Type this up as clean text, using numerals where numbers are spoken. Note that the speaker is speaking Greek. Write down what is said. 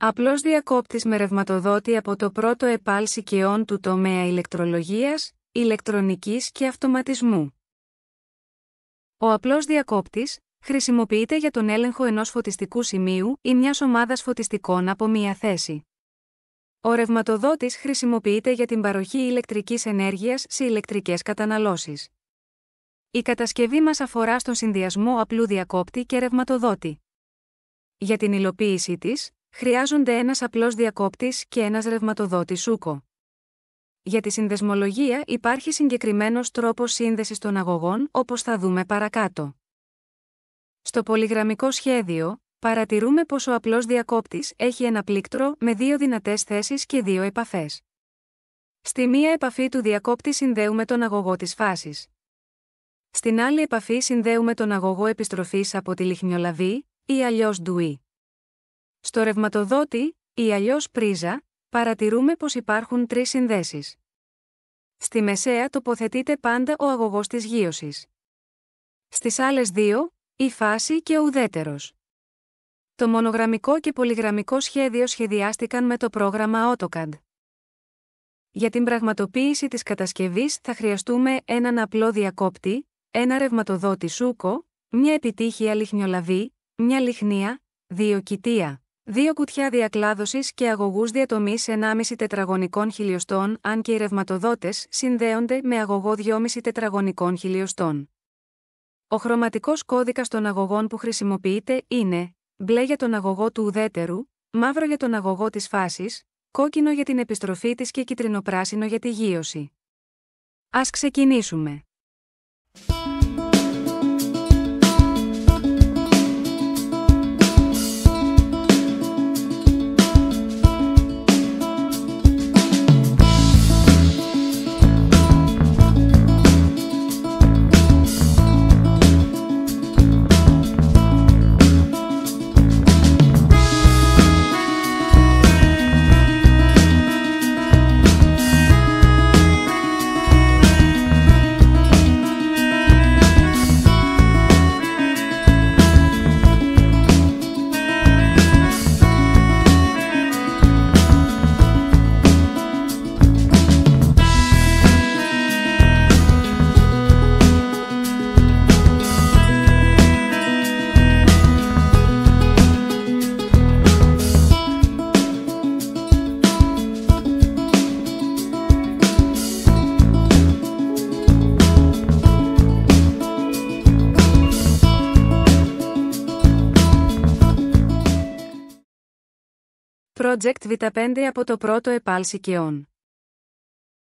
Απλός διακόπτης με ρευματοδότη από το πρώτο ΕΠΑΛ ΣΥΚΕΟΝ του τομέα ηλεκτρολογίας, ηλεκτρονικής και αυτοματισμού. Ο απλός διακόπτης χρησιμοποιείται για τον έλεγχο ενός φωτιστικού σημείου ή μιας ομάδας φωτιστικών από μία θέση. Ο ρευματοδότης χρησιμοποιείται για την παροχή ηλεκτρικής ενέργειας σε ηλεκτρικές καταναλώσεις. Η κατασκευή μας αφορά στον συνδυασμό απλού διακόπτη και ρευματοδότη. Για την υλοποίησή της, χρειάζονται ένας απλός διακόπτης και ένας ρευματοδότης σούκο. Για τη συνδεσμολογία υπάρχει συγκεκριμένος τρόπος σύνδεσης των αγωγών, όπως θα δούμε παρακάτω. Στο πολυγραμμικό σχέδιο, παρατηρούμε πως ο απλός διακόπτης έχει ένα πλήκτρο με δύο δυνατές θέσεις και δύο επαφές. Στη μία επαφή του διακόπτη συνδέουμε τον αγωγό της φάσης. Στην άλλη επαφή συνδέουμε τον αγωγό επιστροφής από τη λιχνιολαβή, ή αλλιώς ντουί. Στο ρευματοδότη, ή αλλιώς πρίζα, παρατηρούμε πως υπάρχουν τρεις συνδέσεις. Στη μεσαία τοποθετείται πάντα ο αγωγός της γείωσης. Στις άλλες δύο, η φάση και ο ουδέτερος. Το μονογραμμικό και πολυγραμμικό σχέδιο σχεδιάστηκαν με το πρόγραμμα AutoCAD. Για την πραγματοποίηση της κατασκευής θα χρειαστούμε έναν απλό διακόπτη, ένα ρευματοδότη σούκο, μια επιτύχια λιχνιολαβή, μια λιχνία, δύο κοιτία, δύο κουτιά διακλάδωσης και αγωγούς διατομής 1,5 τετραγωνικών χιλιοστών, αν και οι ρευματοδότες συνδέονται με αγωγό 2,5 τετραγωνικών χιλιοστών. Ο χρωματικός κώδικας των αγωγών που χρησιμοποιείται είναι μπλε για τον αγωγό του ουδέτερου, μαύρο για τον αγωγό της φάσης, κόκκινο για την επιστροφή της και κιτρινοπράσινο για τη γείωση. Ας ξεκινήσουμε. Project Vita 5 από το πρώτο ΕΠΑΛ ΣΥΚΕΟΝ.